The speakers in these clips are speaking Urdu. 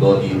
2-3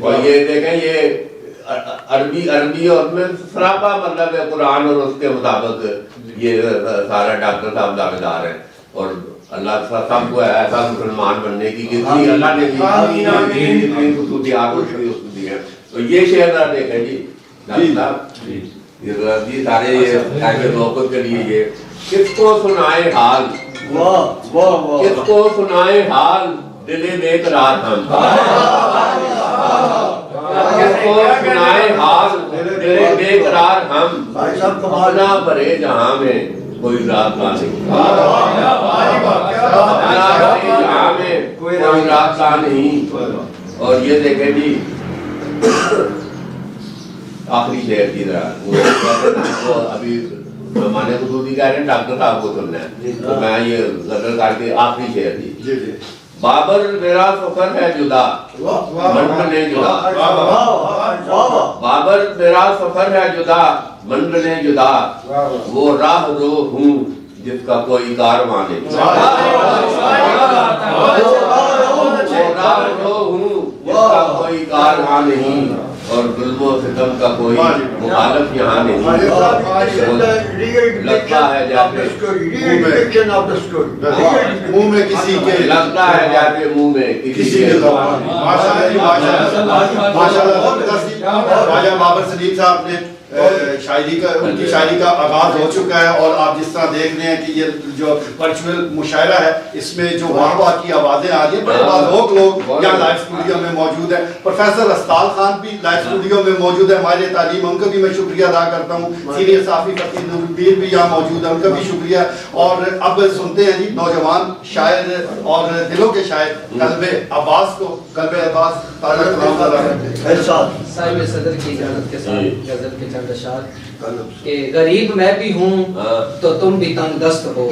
اور یہ دیکھیں یہ عربی اور میں سراپا مطلب ہے قرآن اور اس کے مطابق یہ سارا ڈاکٹر صاحب دعوے دار ہیں اور اللہ سب کو ایسا مسلمان بننے کی جتنی اللہ نے جتنی خصوصیات دی ہیں تو یہ شعر ذرا دیکھیں جی یہ سارے ایسے لوگوں کے لیے یہ کس کو سنائے حال کس کو سنائے حال دل بے قرار ہم کس کو سنائے حال دل بے قرار ہم اپنا بھرے جہاں میں کوئی رات کا نہیں جہاں میں کوئی رات کا نہیں. اور یہ دیکھیں جی آخری شعر کی طرح ابھی ہمارے خصوصی کہہ رہے ہیں ڈاکٹر صاحب کو سننا ہے تو میں یہ غزل کر کے آخری شعر دی. بابر میرا سفر ہے جدا منڈلے جدا بابر میرا سفر ہے جدا منڈلے جدا وہ راہ رو ہوں جس کا کوئی کارواں نہیں وہ راہ رو ہوں جس کا کوئی کارواں نہیں اور ظلم و ستم کا کوئی مخالف یہاں نہیں. لگتا ہے جاتے منہ میں کسی کے لگتا ہے جاتے منہ میں کسی کے راجہ بابر سلیم صاحب نے شاعری کا ان کی شاعری کا آغاز ہو چکا ہے اور آپ جس طرح دیکھ رہے ہیں کہ یہ جو ورچوئل مشاعرہ ہے اس میں جو واہ واہ کی آوازیں آ رہی ہیں بڑے باذوق لوگ یہاں لائیو اسٹوڈیو میں موجود ہیں. پروفیسر اسطال خان بھی لائیو اسٹوڈیو میں موجود ہے ہمارے تعلیم ان کا بھی میں شکریہ ادا کرتا ہوں. سینئر صحافی فتح نورالدین بھی یہاں موجود ہے ان کا بھی شکریہ. اور اب سنتے ہیں جی نوجوان شاعر اور دلوں کے شاعر قلب عباس کو. قلب عباس تازہ کلام صاحب صدر کی اجازت کے ساتھ غزل کے چند اشعار کہ غریب میں بھی ہوں تو تم بھی تنگ دست ہو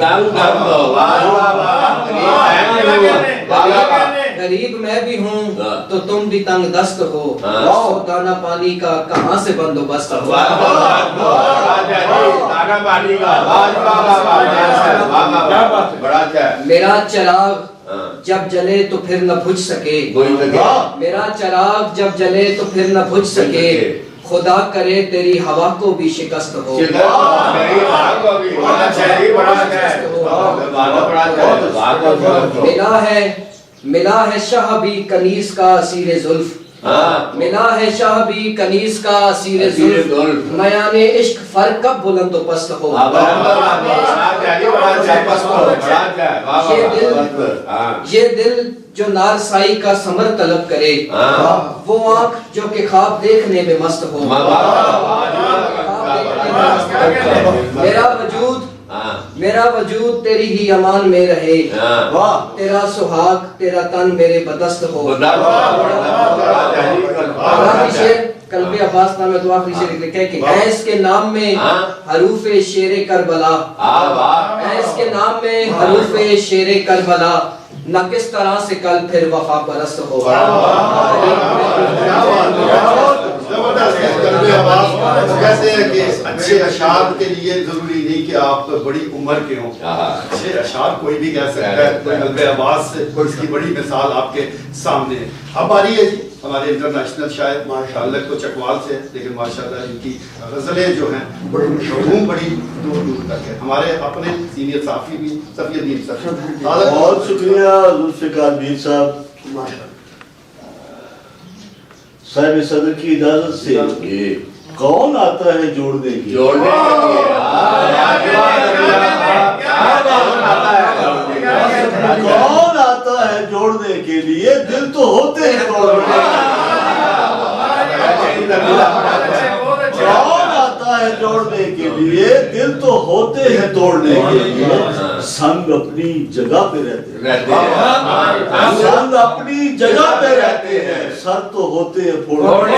غریب میں بھی ہوں تو تم بھی تنگ دست ہو دانا پانی کا کہاں سے بندوبست ہو. میرا چراغ جب جلے تو پھر نہ بجھ سکے میرا چراغ جب جلے تو پھر نہ بجھ سکے خدا کرے تیری ہوا کو بھی شکست ہو. ملا ہے شاہ بھی کنیز کا اسیر زلف ملا ہے شاہ بھی کنیز کا اسیر زلف میان عشق فرق کب بلند و پست ہو. یہ دل جو نارسائی کا ثمر طلب کرے وہ آنکھ جو کہ خواب دیکھنے میں مست ہو. میرا وجود تیری ہی امان میں رہے تیرا سہاگ تیرا تن میرے بدست ہو. قلب عباس نام ہے تو آخری شعر لکھا ہے کہ ایس کے نام میں حروف شیر کربلا ایس کے نام میں حروف شیر کربلا نہ کس طرح سے کل پھر وفا پرست ہو. کہتے ہیں کہ اچھے اشعار کے لیے ضروری نہیں کہ آپ بڑی عمر کے ہوں. اچھے اشعار کوئی بھی کہہ سکتا ہے. قلب عباس سے اس کی بڑی مثال آپ کے سامنے ہے. اب آ رہی ہے جی ہمارے انٹرنیشنل شاعر ماشاءاللہ تو چکوال سے لیکن ماشاءاللہ ان کی غزلیں جو ہیں بڑی مشہور بڑی دور دور تک ہے. ہمارے اپنے سینئر صحافی بھی صفی الدین صاحب بہت شکریہ ذوالفقار میر صاحب. صاحب صدر کی اجازت سے کون آتا ہے جوڑنے کی کون آتا ہے جوڑنے کے لیے دل تو ہوتے ہیں توڑنے کون آتا ہے جوڑنے کے لیے دل تو ہوتے ہیں توڑنے کے لیے سنگ اپنی جگہ پہ رہتے ہیں سنگ اپنی جگہ پہ رہتے ہیں سر تو ہوتے ہیں پھوڑنے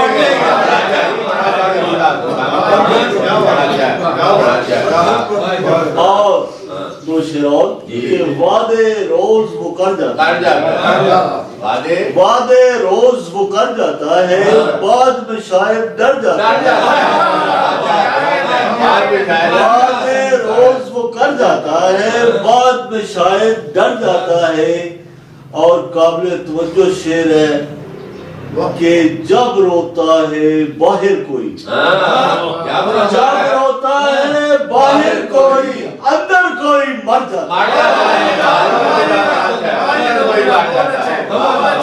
اور دو شعرون کہ وعدے روز وہ کر جاتا ہے وعدے روز وہ کر جاتا ہے بعد میں شاید ڈر جاتا ہے وعدے روز وہ کر جاتا ہے بعد میں شاید ڈر جاتا ہے. اور قابل توجہ شعر ہے کہ جب روتا ہے باہر کوئی، جب روتا ہے باہر کوئی اندر کوئی مر جاتا ہے،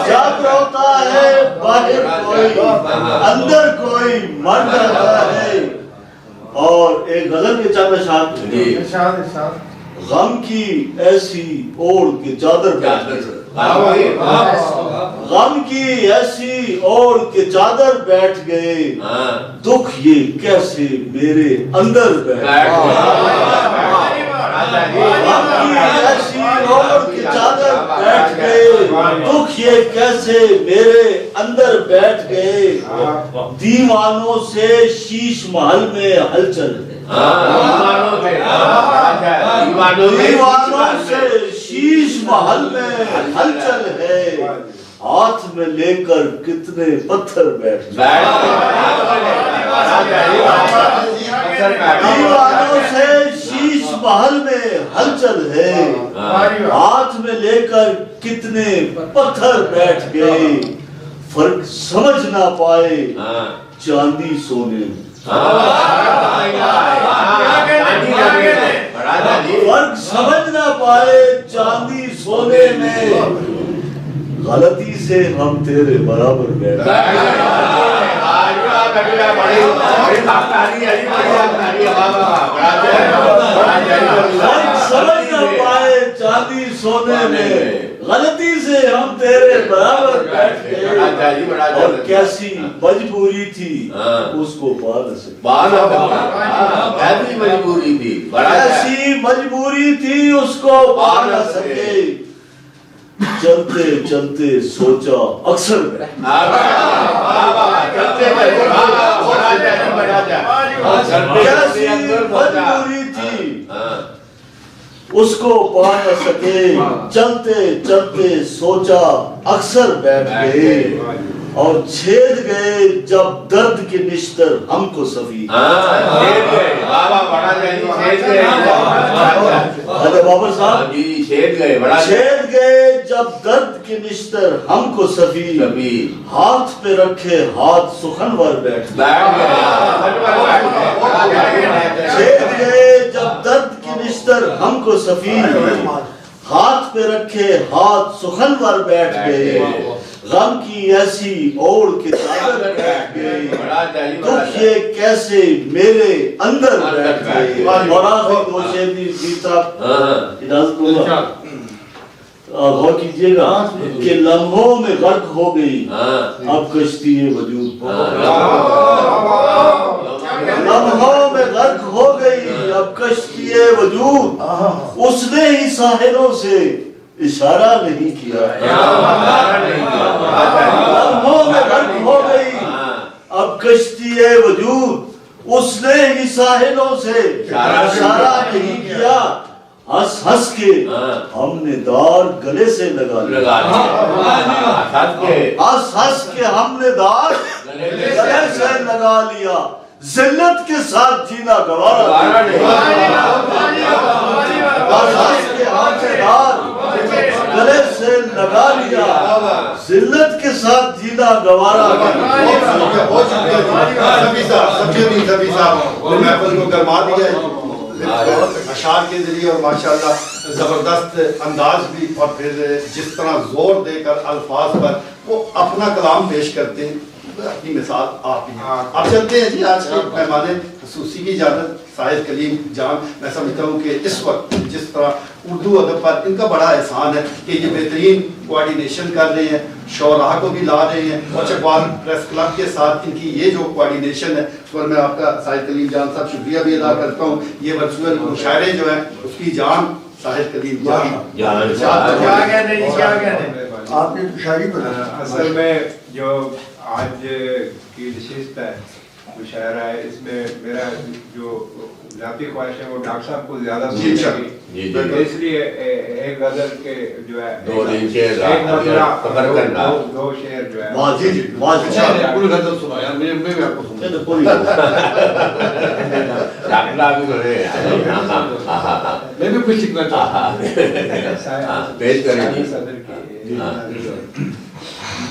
جب روتا ہے باہر کوئی اندر کوئی مر جاتا ہے۔ اور ایک غزل کے چند اشعار، غم کی ایسی اوڑھ کے چادر بیٹھ گئے، غم کی ایسی اوڑھ کے چادر بیٹھ گئے، دکھ یہ کیسے میرے اندر بیٹھ گئے، غم کی ایسی اوڑھ کے چادر بیٹھ گئے، دکھ یہ کیسے میرے اندر بیٹھ گئے، دیوانوں سے شیش محل میں ہلچل ہے، دیوانوں سے شیش محل میں ہلچل ہے، ہاتھ میں لے کر کتنے پتھر بیٹھ گئے، دیوانوں سے شیش محل میں ہلچل ہے، ہاتھ میں لے کر کتنے پتھر بیٹھ گئے، فرق سمجھ نہ پائے چاندی سونے میں، فرق سمجھ نہ پائے چاندی سونے میں، غلطی سے ہم تیرے برابر بیٹھ گئے، فرق سمجھ نہ پائے چاندی سونے میں، غلطی سے ہم تیرے برابر بیٹھ گئے، اور کیسی مجبوری تھی اس کو پا نہ سکے، ایسی مجبوری تھی، ایسی مجبوری تھی اس کو پا نہ سکے، چلتے چلتے سوچا اکثر کیسی مجبوری تھی اس کو پا نہ سکے، چلتے چلتے سوچا اکثر بیٹھ گئے، اور چھید گئے جب درد کے نشتر ہم کو سفی، بابر صاحب چھید گئے جب درد کے نشتر ہم کو سفی، ہاتھ پہ رکھے ہاتھ سخنور بیٹھ گئے، چھید گئے جب درد کے نشتر ہم کو سفی، ہاتھ پہ رکھے ہاتھ سخنور بیٹھ گئے، غم کی ایسی اوڑھ کے چادر بیٹھ گئے، دکھ یہ کیسے میرے اندر بیٹھ گئے، اور آخری دو شعر دی صاحب اجازت دوں گا، غور کیجئے گا کہ لمحوں میں غرق ہو گئی اب کشتی وجود، لمحوں میں غرق ہو گئی اب کشتی وجود، اس نے ہی ساحلوں سے اشارہ نہیں کیا، لمحوں میں غرق ہو گئی اب کشتی وجود، اس نے ہی ساحلوں سے اشارہ نہیں کیا، ہنس ہنس کے ہم نے دار گلے سے لگا لیا، ہنس ہنس کے ہم نے دار گلے سے لگا لیا، ذلت کے ساتھ جینا گوارا نہیں، ہنس ہنس کے ہم نے دار گلے سے لگا لیا، ذلت کے ساتھ جینا گوارا سبھی صاحب محفل کو گرما دیا اشعار کے ذریعے، اور ماشاءاللہ زبردست انداز بھی، اور پھر جس طرح زور دے کر الفاظ پر وہ اپنا کلام پیش کرتے ہیں، اپنی مثال آپ ہی ہیں۔ آپ چلتے ہیں جی آج کے مہمان خصوصی کی اجازت، ساحر کلیم جان، میں سمجھتا ہوں کہ اس وقت جس طرح اردو ادب پر ان کا بڑا احسان ہے کہ یہ بہترین کوارڈینیشن کر رہے ہیں، شعراء کو بھی لا رہے ہیں، اور چکوال پریس کلب کے ساتھ ان کی یہ جو کوارڈینیشن ہے، اس پر میں آپ کا ساحر کلیم جان صاحب شکریہ بھی ادا کرتا ہوں۔ یہ ورچوئل مشاعرے جو ہیں اس کی جان ساحر کلیم جان، کیا کہنے جی، کیا کہنے آپ نے شاعری کو اصل میں جو آج کی نشست ہے مشاعرہ ہے، اس میں میرا جو ذاتی خواہش ہے وہ ڈاکٹر صاحب کو زیادہ سننے کی، اس لیے ایک غزل کے جو ہے ایک مطلع دو شعر جو ہے پوری غزل سنا یار، میں بھی آپ کو سنوں پوری میں بھی کچھ سیکھنا چاہتا ہوں، پیش کریں جی۔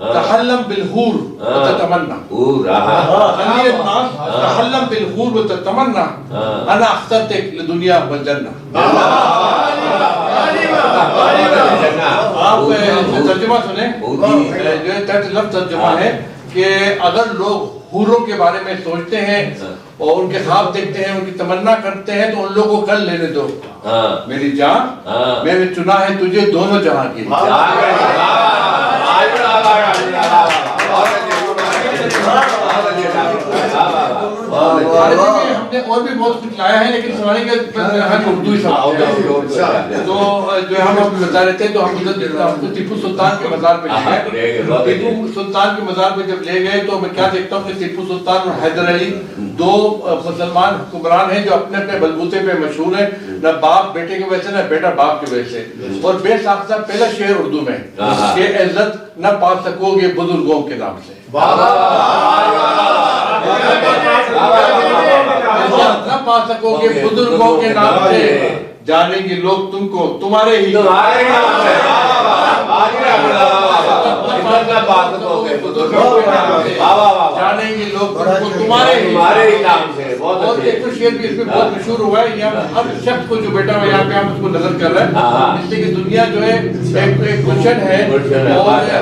تحلم بالحور وتتمنى خلي الناس تحلم بالحور وتتمنى انا اخترتك لدنيا والجنة. آپ ترجمہ سنیں، جو لفظ ترجمہ ہے کہ اگر لوگ حوروں کے بارے میں سوچتے ہیں اور ان کے خواب دیکھتے ہیں، ان کی تمنا کرتے ہیں، تو ان لوگوں کو کل لینے دو. میری جان، میں نے چنا ہے تجھے دونوں جہاں کے لیے. ہم نے اور بھی بہت کچھ لایا ہے، لیکن سواری کے اردو ہی تو جو ہم بتا رہے تھے، تو ہم ٹیپو سلطان کے مزار پہ لے گئے. ٹیپو سلطان کے مزار پہ جب لے گئے تو میں کیا دیکھتا ہوں کہ ٹیپو سلطان اور حیدر علی دو مسلمان حکمران ہیں جو اپنے اپنے بلبوتے پہ مشہور ہیں، نہ باپ بیٹے کی وجہ سے نہ بیٹا باپ کی وجہ سے. اور بے ساختہ پہلا شعر اردو میں کہ عزت نہ پا سکو گے بزرگوں کے نام سے. نہ پا سکو گے بزرگوں کے نام سے، جانیں گے لوگ تم کو تمہارے ہی نام سے. جانیں گے لوگ تم کو تمہارے ہی نام سے. اور ایک تو شعر بھی اس میں بہت مشہور ہوا ہے، یہاں ہر شخص کو جو بیٹا ہوا یہاں پہ ہم اس کو نظر کر رہے ہیں، اس لیے کہ دنیا جو ہے ایک گلشن ہے اور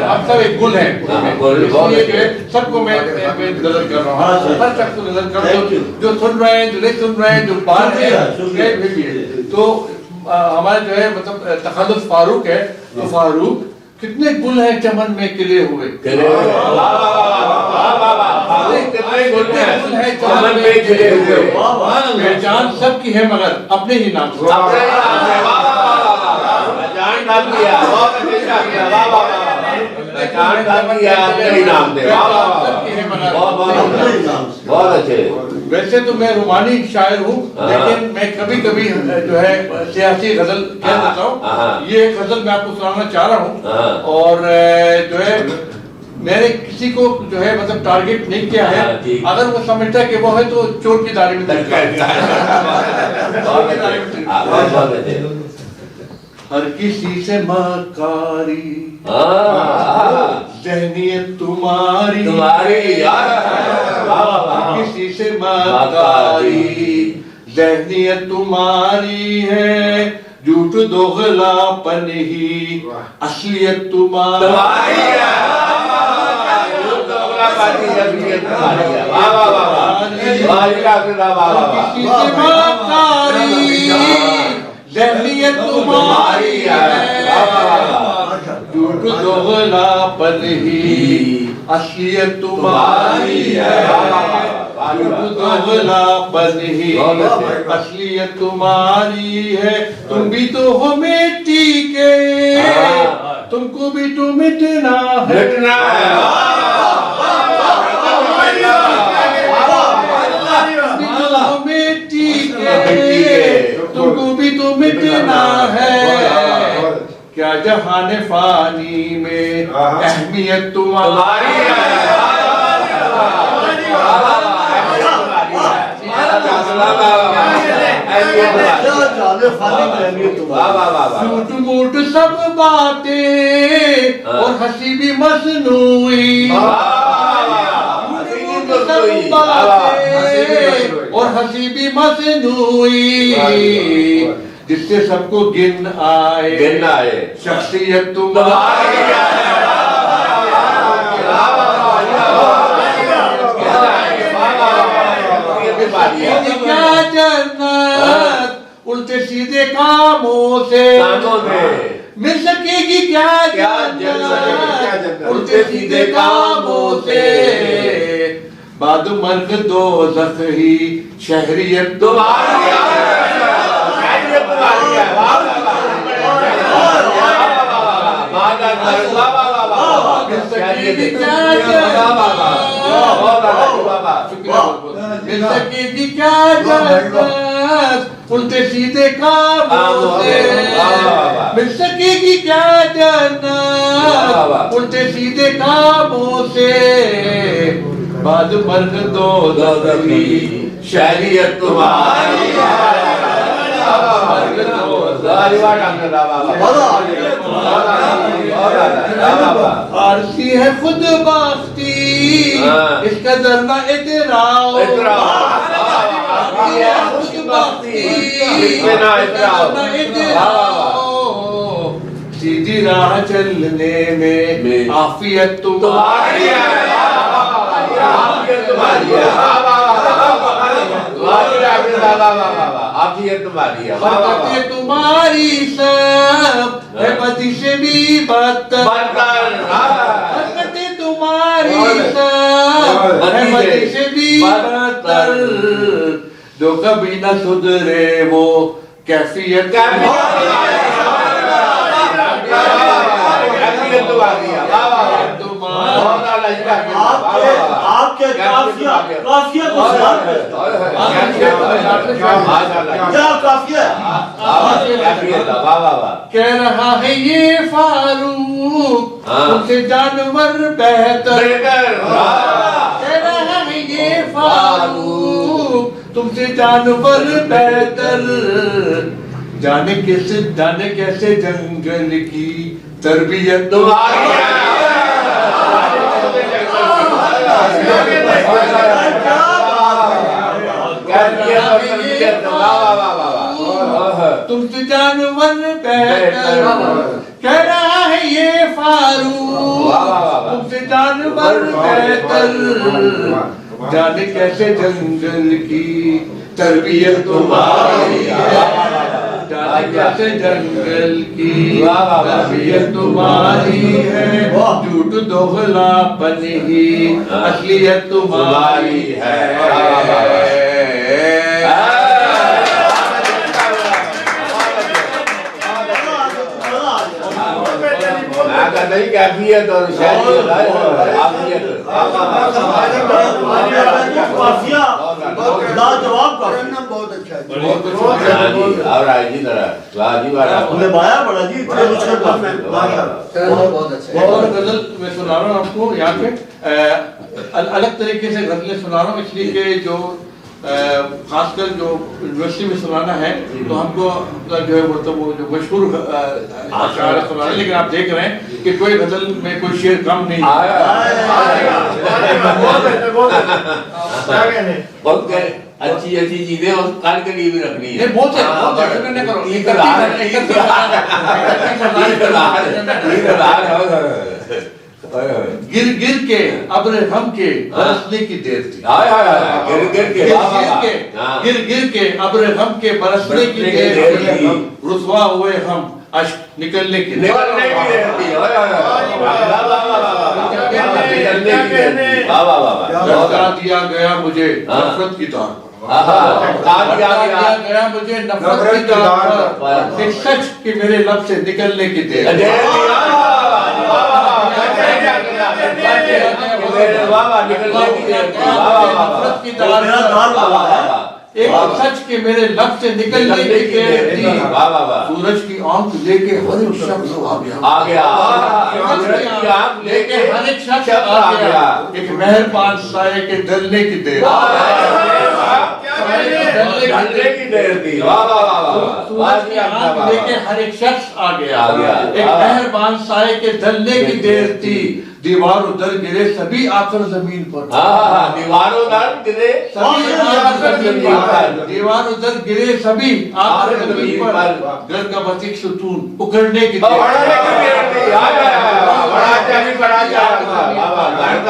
اب سب ایک گل ہے، اس لیے جو ہے سب کو میں نظر کر رہا ہوں، ہر شخص کو نظر کر رہا ہوں، جو سن رہے ہیں، جو نہیں سن رہے ہیں، جو باہر ہیں. تو ہمارے جو ہے مطلب تخلص فاروق ہے، تو فاروق کتنے گل ہیں چمن میں کھلے ہوئے، کتنے گل ہیں چمن میں کھلے ہوئے، پہچان سب کی ہے مگر اپنے ہی نام سے. ویسے تو میں رومانی شاعر ہوں، لیکن میں کبھی کبھی جو ہے سیاسی غزل کہہ دیتا ہوں. یہ ایک غزل میں آپ کو سنانا چاہ رہا ہوں، اور جو ہے میں نے کسی کو جو ہے مطلب ٹارگٹ نہیں کیا ہے، اگر وہ سمجھتا ہے کہ وہ ہے تو چور کی داڑھی میں ہر کسی سے مکاری ذہنیت تمہاری، کسی سے مکاری ذہنیت تمہاری ہے، جھوٹ دوغلا پن ہی اصلیت تمہاری ہے. ذہنیت تمہاری ہے، جھوٹ دوغلا پن ہی اصلیت تمہاری ہے، جھوٹ دوغلا پن ہی اصلیت تمہاری ہے. تم بھی تو ہو مٹی کے، تم کو بھی تو مٹنا ہے، تم کو بھی تو مٹنا ہے. کیا جہان فانی میں اہمیت تمہاری ہے، جھوٹ موٹ سب باتیں اور ہنسی بھی مصنوعی، اور ہنسی بھی مصنوعی، جس سے سب کو گن آئے شخصیت تمہاری ہے. کیا جنت الٹے سیدھے کاموں سے مل سکے گی، کیا جنت الٹے سیدھے کاموں سے، بعد مرگ دوزخ ہی شہریت تمہاری ہے. الٹے سیدھے کاموں سے مل سکے گی کیا جنت، الٹے سیدھے کاموں سے، بعد مرگ دوزخ ہی شہریت تمہاری ہے. فارسی ہے خود باختی اس کا ذرنا اتراؤ فارسی ہے خود باختی اس کا ذرنا اتراؤ سیدھی راہ چلنے میں عافیت تمہاری ہے عافیت تمہاری ہے برکتیں تمہاری سب ہے بدی سے بھی بدتر برکتیں تمہاری سب ہے بدی سے بھی بدتر جو کبھی نہ سدھرے وہ کیفیت آپ کے قافیہ کو کیا قافیہ کہہ رہا ہے یہ فاروق تم سے جانور بہتر کہہ رہا ہے یہ فاروق تم سے جانور بہتر جانے کیسے جنگل کی تربیت تمہاری تم سے جانور بہتر کہہ رہا ہے یہ فاروق تم سے جانور بہتر جانے کیسے جنگل کی تربیت تمہاری ہے جانے کیسے جنگل کی تربیت تمہاری ہے جھوٹ دوغلا پن ہی اصلیت تمہاری ہے نہیں کیفیت اور غزل میں سنا رہا ہوں آپ کو یہاں پہ الگ طریقے سے غزلیں سنا رہا ہوں اس لیے کہ جو خاص کر جو یونیورسٹی میں سنانا ہے تو ہم کو جو ہے وہ جو مشہور اشعار سنانا ہے، لیکن آپ دیکھ رہے ہیں کہ کوئی غزل میں کوئی شعر کم نہیں اچھی چیزیں کل کے لیے بھی رکھنی ہے بہت گر گر کے ابر غم کے برسنے کی دیر تھی گر گر کے ابر غم کے برسنے کی دیر تھی رسوا ہوئے ہم اشک نکلنے کی دیر تھی دیا گیا مجھے نفرت کی تار گیا مجھے نفرت کی تار پر ایک سچ کہ میرے لب سے نکلنے کی دیر ایک سچ کے میرے لب سے نکلنے کی دیر تھی سورج کی آنکھ لے کے ہر ایک شخص آ گیا لے کے ہر ایک شخص آ گیا ایک مہربان سائے کے ڈلنے کی دیر لے کے ہر ایک شخص آ گیا ایک مہربان سائے کے ڈلنے کی دیر تھی دیواروں در گرے سبھی آکر زمین پر دیواروں در گرے دیواروں در گرے سبھی آکر زمین پر گھر کا بس ایک ستون اکھڑنے کی دیر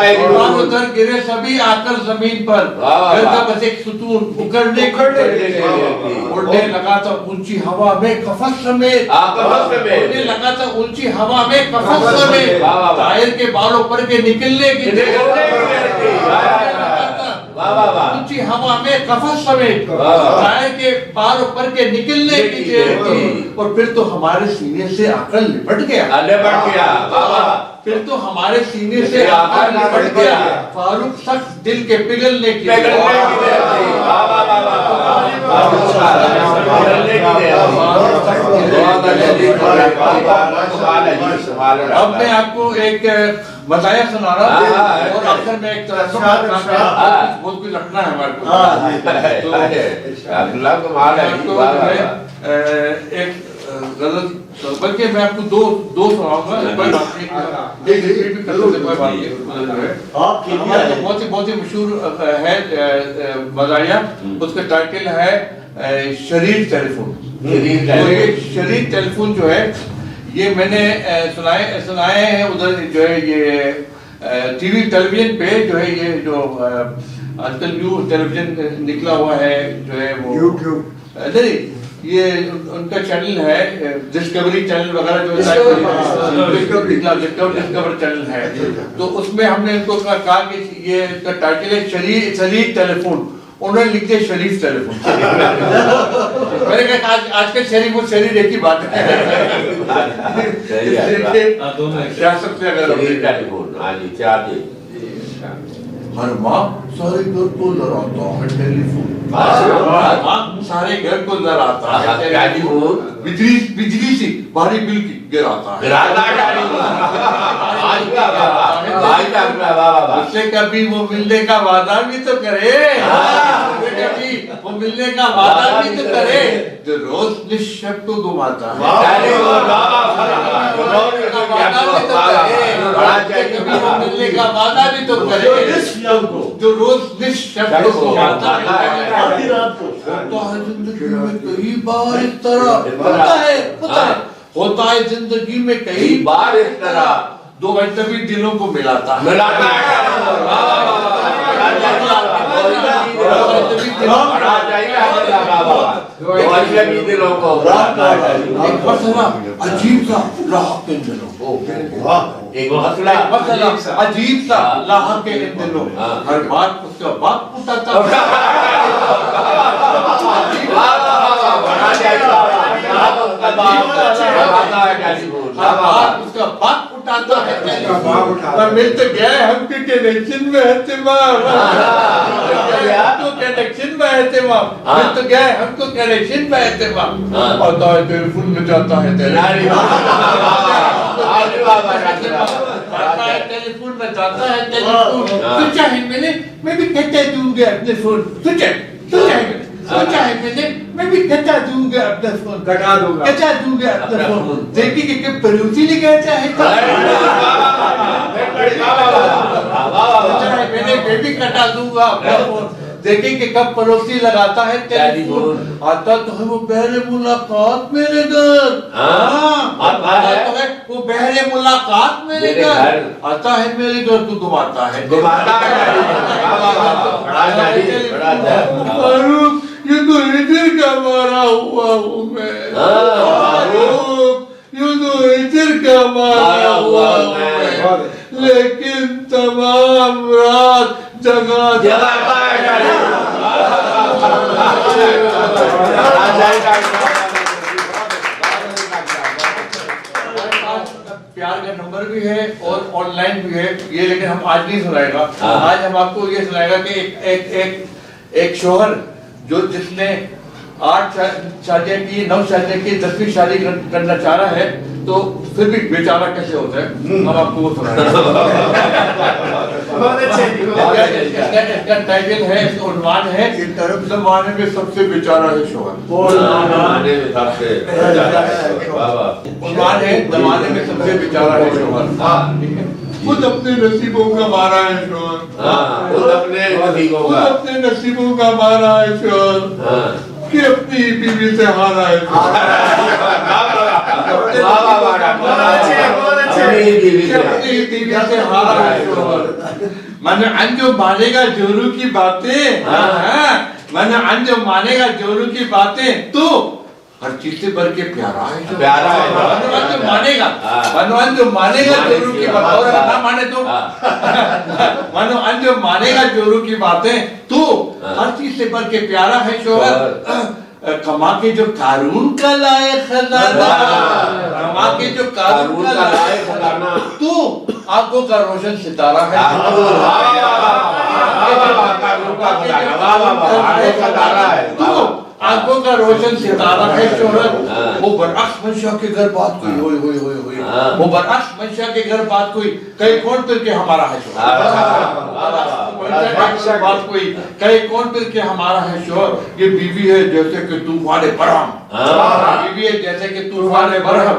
دیواروں در گرے سبھی آکر زمین پر گھر کا بس ایک ستون اکھڑنے کی دیر اڑنے لگا تھا اونچی ہوا میں قفس سمیت اڑنے لگا تھا اونچی ہوا میں قفس سمیت طائر کے بالوں پر کے نکلنے کی دیر اونچی ہوا میں قفس سمیت طائر کے بالوں پر کے نکلنے کی دیر تھی اور پھر تو ہمارے سینے سے عقل لپٹ گیا پھر تو ہمارے سینے سے عقل لپٹ گیا فاروق سخت دل کے پگھلنے کی دیر اب میں آپ کو ایک مزایا سنا رہا ہوں اور آخر میں ایک بہت کچھ رکھنا ہے ہمارے کو ایک غزل تو بلکہ میں آپ کو دو سناؤں گا. کوئی بات نہیں, کوئی بات نہیں. ہمارا بہت ہی مشہور ہے مزاحیہ, اس کا ٹائٹل ہے شریف ٹیلی فون. شریف ٹیلی فون جو ہے یہ میں نے سنائے ہیں ادھر جو ہے یہ ٹی وی ٹیلی ویژن پہ جو ہے یہ جو آج کل نیو ٹیلی ویژن نکلا ہوا ہے جو ہے وہ یوٹیوب, نہیں یہ ان کا چینل ہے ڈسکوری چینل وغیرہ جو ڈسکور چینل ہے. تو اس میں ہم نے ان کو کہا کہ یہ اس کا ٹائٹل ہے شریف ٹیلی فون. انہوں نے لکھ دیا شریف ٹیلی فون. میں نے کہا آج کل شریف اور شریف ایک ہی بات ہے. سیاست سے اگر ہر ماہ سارے گھر کو لڑاتا ہے ٹیلی فون. سارے گھر کو لڑاتا ہے بجلی سے بھاری بل گراتا ہے. اس سے کبھی وہ ملنے کا وعدہ بھی تو کرے, کبھی وہ ملنے کا وعدہ بھی تو کرے جو روز نشب کو گھماتا ہے. کبھی وہ ملنے کا وعدہ بھی تو کرے جو روز نشب کو گھماتا ہے. زندگی میں کئی بار اس طرح ہوتا ہے زندگی میں کئی بار اس طرح دو اجنبی دلوں کو ملاتا ہے. عجیب سا لاحق کے دلوں, ایک مسئلہ عجیب سا لاحق کے دلوں, ہر بات اس کا باپ پوچھتا ہے. مل تو گیا ہم کے کنیکشن میں اہتمام, کنیکشن میں اہتمام, مل تو گیا ہم کو کنیکشن میں اہتمام. آتا ہے ٹیلی فون میں جاتا ہے ٹیلی فون میں جاتا ہے ٹیلی فون. تو چاہے میں بھی کہتا دوں گا اپنے فون, تو چاہے میں بھی کہتا دوں گا اپنا فون, کٹا دوں گا اپنا فون. دیکھیں کہ کب پروسی نہیں کہتا ہے میں بھی کٹا دوں گا اپنا فون. دیکھیں کہ کب پڑوسی لگاتا ہے ٹیلی فون. آتا تو ہے وہ بہر ملاقات میرے گھر, آتا تو ہے وہ بہر ملاقات میرے گھر, آتا ہے میرے گھر تو گھماتا ہے. فاروق یہ تو ہجر کا مارا ہوا ہوں میں, یہ تو ہجر کا مارا ہوا ہوں میں, لیکن تمام رات جگہ پیار کا نمبر بھی ہے اور آن لائن بھی ہے یہ, لیکن ہم آج نہیں سنائے گا. آج ہم آپ کو یہ سنائے گا کہ ایک شوہر جو جس نے 8 شادیاں کی, 9 شادیاں کی, 10ویں شادی کرنا چاہ رہا ہے تو پھر بھی بیچارہ کیسے ہوتا ہے, ہم آپ کو وہ سنائیں گے. اس کا ٹائٹل ہے, اس کا عنوان ہے زمانے میں سب سے بیچارہ ہے شوہر. عنوان ہے زمانے میں سب سے بیچارہ ہے شوہر. خود اپنے نصیبوں کا مارا ہے شوہر, خود اپنے نصیبوں کا مارا ہے شوہر, کہ اپنی بیوی سے ہارا ہے من انجو مانے گا جورو کی باتیں, من انجو مانے گا جورو کی باتیں, تو ہر چیز سے بڑھ کے پیارا ہے, مانے گا منوان جو مانے گا جورو کی باتیں, اور نہ مانے تو منوان جو مانے گا جورو کی باتیں, تو ہر چیز سے بڑھ کے پیارا ہے شوہر. کما کے جو قارون کا لائے خزانہ, کما کے جو قارون کا لائے خزانہ, تو آنکھوں کا روشن ستارہ ہے. تو آنکھوں کا روشن ستارہ ہے شوہر. وہ برعکس منشا کے گھر بات کوئی ہوئی ہوئی ہوئی ہوئی, وہ برعکس منشا کے گھر بات کوئی, کئی کون پھر کے ہمارا ہے شوہر. بات کوئی کئی کون پھر کے ہمارا ہے شوہر. یہ بیوی ہے جیسے کہ طوفان برہم, بیوی ہے جیسے کہ طوفان برہم,